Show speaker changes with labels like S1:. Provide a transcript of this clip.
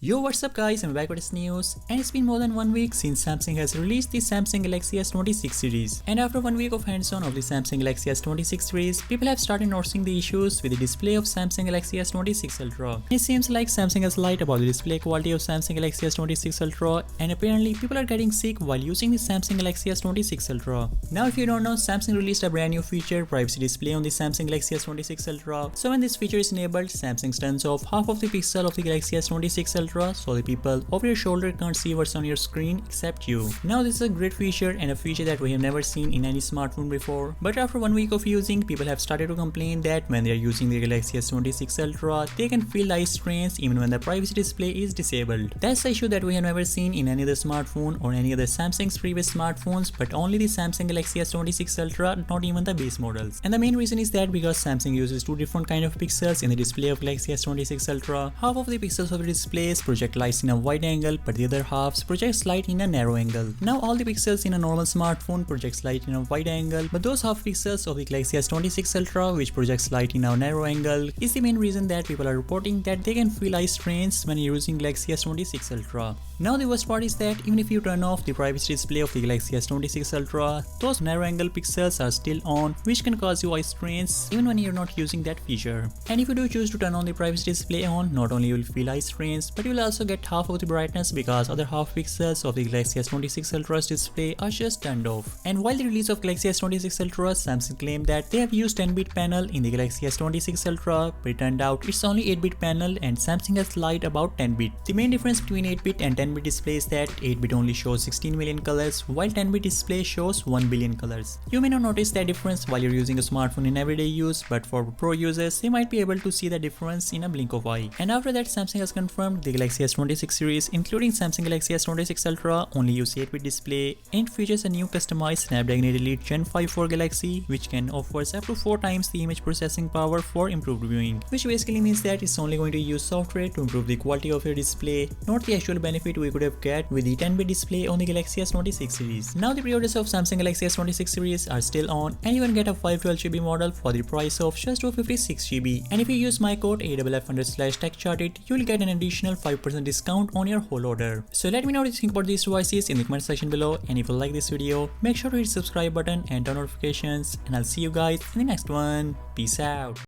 S1: Yo, what's up guys, I'm back with this news, and it's been more than 1 week since Samsung has released the Samsung Galaxy S26 series. And after 1 week of hands-on of the Samsung Galaxy S26 series, people have started noticing the issues with the display of Samsung Galaxy S26 Ultra. It seems like Samsung has lied about the display quality of Samsung Galaxy S26 Ultra, and apparently people are getting sick while using the Samsung Galaxy S26 Ultra. Now if you don't know, Samsung released a brand new feature, privacy display, on the Samsung Galaxy S26 Ultra. So when this feature is enabled, Samsung turns off half of the pixel of the Galaxy S26 Ultra, so the people over your shoulder can't see what's on your screen except you. Now this is a great feature and a feature that we have never seen in any smartphone before. But after 1 week of using, people have started to complain that when they are using the Galaxy S26 Ultra, they can feel eye strains even when the privacy display is disabled. That's the issue that we have never seen in any other smartphone or any other Samsung's previous smartphones, but only the Samsung Galaxy S26 Ultra, not even the base models. And the main reason is that because Samsung uses two different kind of pixels in the display of Galaxy S26 Ultra. Half of the pixels of the displays project light in a wide angle, but the other halves projects light in a narrow angle. Now all the pixels in a normal smartphone projects light in a wide angle, but those half pixels of the Galaxy S26 Ultra, which projects light in a narrow angle, is the main reason that people are reporting that they can feel eye strains when using Galaxy S26 Ultra. Now the worst part is that even if you turn off the privacy display of the Galaxy S26 Ultra, those narrow angle pixels are still on, which can cause you eye strains even when you're not using that feature. And if you do choose to turn on the privacy display on, not only you will feel eye strains, but you will also get half of the brightness because other half pixels of the Galaxy S26 Ultra's display are just turned off. And while the release of Galaxy S26 Ultra, Samsung claimed that they have used 10-bit panel in the Galaxy S26 Ultra, but it turned out it's only 8-bit panel and Samsung has lied about 10-bit. The main difference between 8-bit and 10-bit display is that 8-bit only shows 16 million colors while 10-bit display shows 1 billion colors. You may not notice that difference while you're using a smartphone in everyday use, but for pro users, they might be able to see the difference in a blink of eye. And after that, Samsung has confirmed the Galaxy S26 series, including Samsung Galaxy S26 Ultra, only use 8-bit display, and it features a new customized Snapdragon 8 Elite Gen 5 for Galaxy, which can offers up to 4 times the image processing power for improved viewing, which basically means that it's only going to use software to improve the quality of your display, not the actual benefit we could have get with the 10-bit display on the Galaxy S26 series. Now the pre-orders of Samsung Galaxy S26 series are still on, and you can get a 512GB model for the price of just 256GB, and if you use my code AFF_TechCharted, you will get an additional 5% discount on your whole order. So let me know what you think about these devices in the comment section below, and if you like this video, make sure to hit the subscribe button and turn notifications, and I'll see you guys in the next one. Peace out.